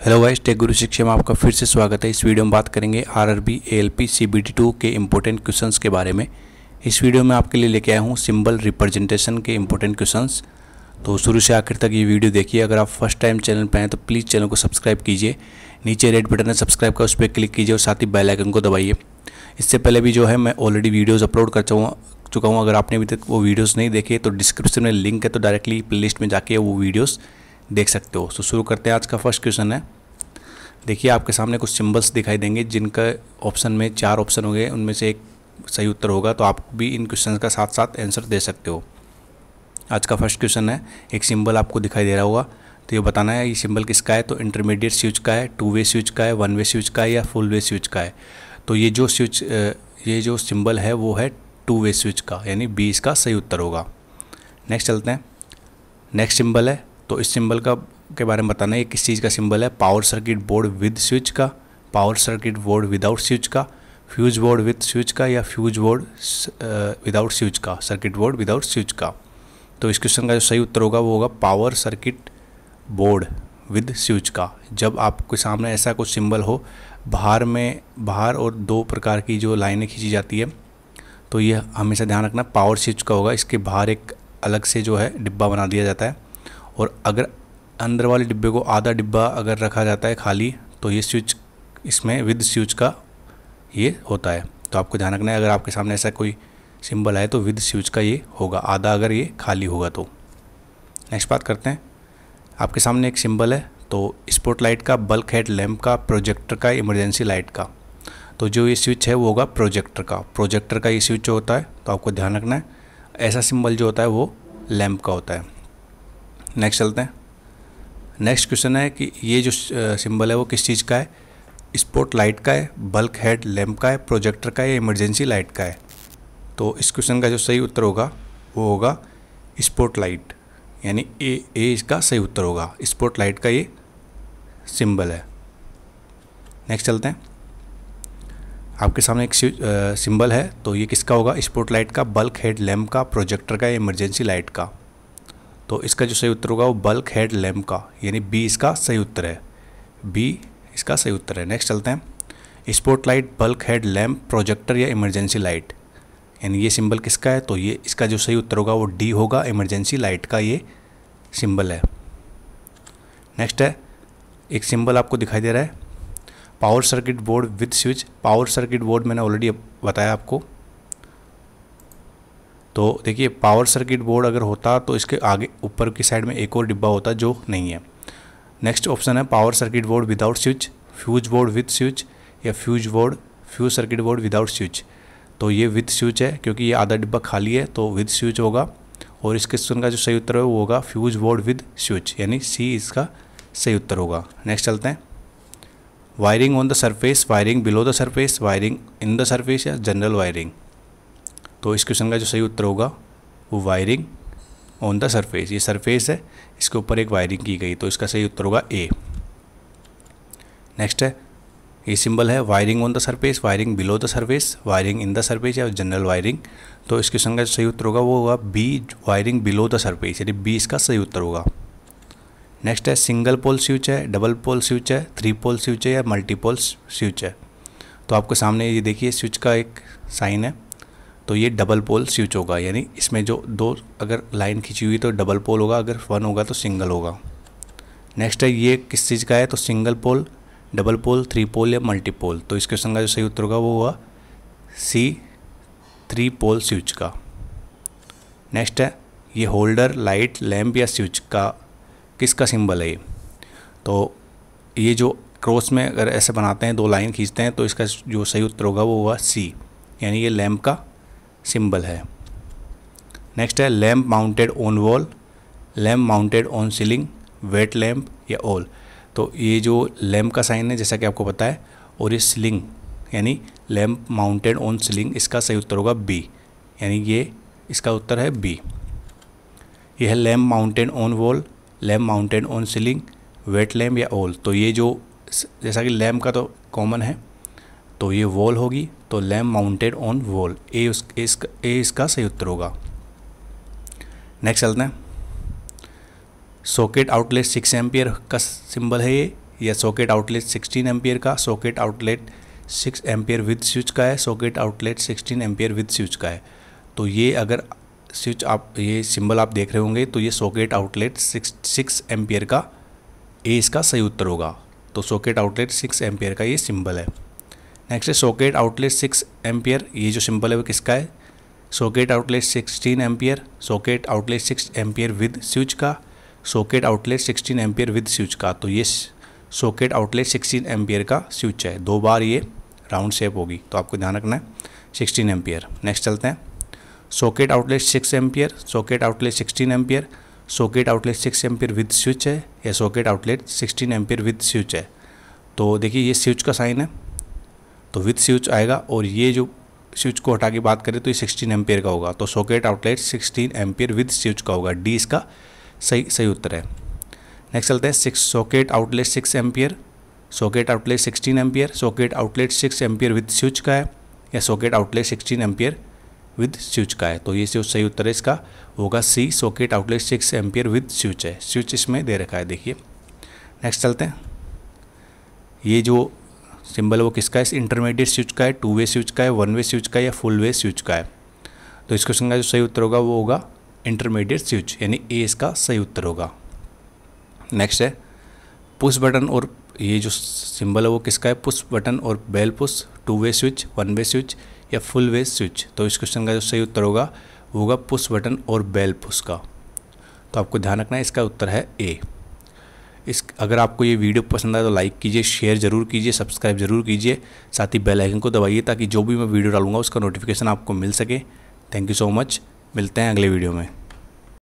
Hello guys, take गुरु शिक्षा में आपका फिर से स्वागत है। इस वीडियो में बात करेंगे आरआरबी एएलपी सीबीटी2 के इम्पोर्टेंट क्वेश्चंस के बारे में। इस वीडियो में आपके लिए लेके आया हूँ सिंबल रिप्रेजेंटेशन के इम्पोर्टेंट क्वेश्चंस। तो शुरू से आखिर तक ये वीडियो देखिए। अगर आप फर्स्ट टाइम चैनल पर हैं तो प्लीज़ चैनल को सब्सक्राइब कीजिए। नीचे रेड बटन है सब्सक्राइब का, उस पर क्लिक कीजिए और साथ ही बेल आइकन को दबाइए। इससे पहले भी जो है मैं ऑलरेडी वीडियोज़ अपलोड कर चुका हूँ। अगर आपने अभी तक वो वीडियोज़ नहीं देखे तो डिस्क्रिप्शन में लिंक है, तो डायरेक्टली प्लेलिस्ट में जाके वो वीडियोज़ देख सकते हो। तो शुरू करते हैं। आज का फर्स्ट क्वेश्चन है, देखिए आपके सामने कुछ सिंबल्स दिखाई देंगे जिनका ऑप्शन में 4 ऑप्शन होंगे, उनमें से एक सही उत्तर होगा। तो आप भी इन क्वेश्चन का साथ साथ आंसर दे सकते हो। आज का फर्स्ट क्वेश्चन है, एक सिंबल आपको दिखाई दे रहा होगा, तो ये बताना है ये सिंबल किसका है। तो इंटरमीडिएट स्विच का है, 2 वे स्विच का है, 1 वे स्विच का है या फुल वे स्विच का है। तो ये जो सिंबल है वो है 2 वे स्विच का, यानी बी इसका सही उत्तर होगा। नेक्स्ट चलते हैं। नेक्स्ट सिंबल है, तो इस सिंबल के बारे में बताना है ये किस चीज़ का सिंबल है। Power circuit board with switch का, power circuit board without switch का, फ्यूज बोर्ड विद स्विच का या फ्यूज बोर्ड विदाउट स्विच का, सर्किट बोर्ड विदाउट स्विच का। तो इस क्वेश्चन का जो सही उत्तर होगा वो होगा power circuit board with switch का। जब आपके सामने ऐसा कुछ सिंबल हो, बाहर और 2 प्रकार की जो लाइनें खींची जाती है, तो ये हमेशा ध्यान रखना पावर स्विच का होगा। इसके बाहर एक अलग से जो है डिब्बा बना दिया जाता है, और अगर अंदर वाले डिब्बे को आधा डिब्बा अगर रखा जाता है खाली, तो ये स्विच इसमें विद स्विच का ये होता है। तो आपको ध्यान रखना है, अगर आपके सामने ऐसा कोई सिंबल है तो विद स्विच का ये होगा, आधा अगर ये खाली होगा तो। नेक्स्ट बात करते हैं। आपके सामने एक सिंबल है, तो स्पॉट लाइट का, बल्क हेड लैम्प का, प्रोजेक्टर का, इमरजेंसी लाइट का। तो जो ये स्विच है वो होगा प्रोजेक्टर का। प्रोजेक्टर का ये स्विच होता है, तो आपको ध्यान रखना है ऐसा सिंबल जो होता है वो लैम्प का होता है। नेक्स्ट चलते हैं। नेक्स्ट क्वेश्चन है कि ये जो सिंबल है वो किस चीज़ का है। स्पॉट लाइट का है, बल्क हेड लैम्प का है, प्रोजेक्टर का है या इमरजेंसी लाइट का है। तो इस क्वेश्चन का जो सही उत्तर होगा वो होगा स्पॉट लाइट, यानी ए इसका सही उत्तर होगा। स्पॉट लाइट का ये सिंबल है। नेक्स्ट चलते हैं। आपके सामने एक सिंबल है, तो ये किसका होगा। स्पॉट लाइट का, बल्क हेड लैम्प का, प्रोजेक्टर का या इमरजेंसी लाइट का। तो इसका जो सही उत्तर होगा वो बल्क हेड लैम्प का, यानी बी इसका सही उत्तर है। बी इसका सही उत्तर है। नेक्स्ट चलते हैं। Spot light, bulk head lamp, projector या इमरजेंसी लाइट, यानी ये सिंबल किसका है। तो ये इसका जो सही उत्तर होगा वो डी होगा, इमरजेंसी लाइट का ये सिंबल है। नेक्स्ट है, एक सिंबल आपको दिखाई दे रहा है, power circuit board with switch. Power circuit board मैंने ऑलरेडी बताया आपको। तो देखिए पावर सर्किट बोर्ड अगर होता तो इसके आगे ऊपर की साइड में एक और डिब्बा होता जो नहीं है। नेक्स्ट ऑप्शन है power circuit board without switch, fuse board with switch या fuse circuit board without switch. तो ये विद स्विच है, क्योंकि ये आधा डिब्बा खाली है, तो विद स्विच होगा। और इस क्वेश्चन का जो सही उत्तर है वो होगा फ्यूज बोर्ड विद स्विच, यानी सी इसका सही उत्तर होगा। नेक्स्ट चलते हैं। Wiring on the surface, wiring below the surface, wiring in the surface या जनरल वायरिंग। तो इस क्वेश्चन का जो सही उत्तर होगा वो वायरिंग ऑन द सरफेस। ये सरफेस है, इसके ऊपर एक वायरिंग की गई, तो इसका सही उत्तर होगा ए। नेक्स्ट है, ये सिंबल है wiring on the surface, wiring below the surface, wiring in the surface या जनरल वायरिंग। तो इस क्वेश्चन का जो सही उत्तर होगा वो होगा B, wiring below the surface, यानी बी इसका सही उत्तर होगा। नेक्स्ट है, सिंगल पोल स्विच है, डबल पोल स्विच है, 3 पोल स्विच है या मल्टीपोल स्विच है। तो आपके सामने ये देखिए स्विच का एक साइन है, तो ये डबल पोल स्विच होगा, यानी इसमें जो 2 अगर लाइन खींची हुई तो डबल पोल होगा, अगर 1 होगा तो सिंगल होगा। नेक्स्ट है, ये किस चीज़ का है। तो सिंगल पोल, डबल पोल, 3 पोल या मल्टीपोल। तो इस क्वेश्चन का जो सही उत्तर होगा वो हुआ सी, 3 पोल स्विच का। नेक्स्ट है, ये होल्डर, लाइट, लैम्प या स्विच का किसका सिंबल है ये। तो ये जो क्रॉस में अगर ऐसे बनाते हैं, 2 लाइन खींचते हैं, तो इसका जो सही उत्तर होगा वो हुआ सी, यानी ये लैम्प का सिंबल है। नेक्स्ट है, lamp mounted on wall, lamp mounted on ceiling, wet lamp या ऑल। तो ये जो लैम्प का साइन है जैसा कि आपको पता है, और ये सीलिंग यानी लैम्प माउंटेड ऑन सीलिंग, इसका सही उत्तर होगा बी, यानी ये इसका उत्तर है बी। यह है lamp mounted on wall, lamp mounted on ceiling, wet lamp या ऑल। तो ये जो जैसा कि लैम्प का तो कॉमन है, तो ये वॉल होगी, तो लैम्प माउंटेड ऑन वॉल, ए इसका सही उत्तर होगा। नेक्स्ट चलते हैं। सॉकेट आउटलेट 6 एम्पियर का सिंबल है ये, या सॉकेट आउटलेट 16 एम्पियर का, socket outlet 6 ampere with switch का है, socket outlet 16 ampere with switch का है। तो ये अगर स्विच आप ये सिंबल आप देख रहे होंगे तो ये सॉकेट आउटलेट 6 एम्पियर का ए इसका सही उत्तर होगा। तो सॉकेट आउटलेट 6 एम्पियर का ये सिंबल है। नेक्स्ट है सॉकेट आउटलेट 6 एम्पियर, ये जो सिंबल है वो किसका है? Socket outlet 16 ampere, socket outlet 6 ampere with switch का, socket outlet 16 ampere with switch का। तो ये सॉकेट आउटलेट 16 एम्पियर का स्विच है, 2 बार ये राउंड शेप होगी, तो आपको ध्यान रखना है 16 एम्पियर। नेक्स्ट चलते हैं socket outlet 6 ampere, socket outlet 16 ampere, socket outlet 6 ampere with switch है या socket outlet 16 ampere with switch है। तो देखिए ये स्विच का साइन है तो विद स्विच आएगा, और ये जो स्विच को हटा के बात करें तो ये 16 एम्पियर का होगा, तो socket outlet 16 ampere with switch का होगा। डी इसका सही उत्तर है। नेक्स्ट चलते हैं socket outlet 6 ampere, socket outlet 16 ampere, socket outlet 6 ampere with switch का है या socket outlet 16 ampere with switch का है। तो ये जो सही उत्तर है इसका होगा C, socket outlet 6 ampere with switch है। स्विच इसमें दे रखा है देखिए। नेक्स्ट चलते हैं, ये जो सिंबल है वो किसका है? इंटरमीडिएट स्विच का है, 2 वे स्विच का है, 1 वे स्विच का है या फुल वे स्विच का है। तो इस क्वेश्चन का जो सही उत्तर होगा वो होगा इंटरमीडिएट स्विच, यानी ए इसका सही उत्तर होगा। नेक्स्ट है पुश बटन, और ये जो सिंबल है वो किसका है? पुश बटन और bell push, 2 way switch, 1 way switch या फुल वे स्विच। तो इस क्वेश्चन का जो सही उत्तर होगा वो होगा पुश बटन और बेल पुश का। तो आपको ध्यान रखना है इसका उत्तर है ए। अगर आपको ये वीडियो पसंद आए तो लाइक कीजिए, शेयर ज़रूर कीजिए, सब्सक्राइब ज़रूर कीजिए, साथ ही बेल आइकन को दबाइए ताकि जो भी मैं वीडियो डालूंगा उसका नोटिफिकेशन आपको मिल सके। थैंक यू सो मच, मिलते हैं अगले वीडियो में।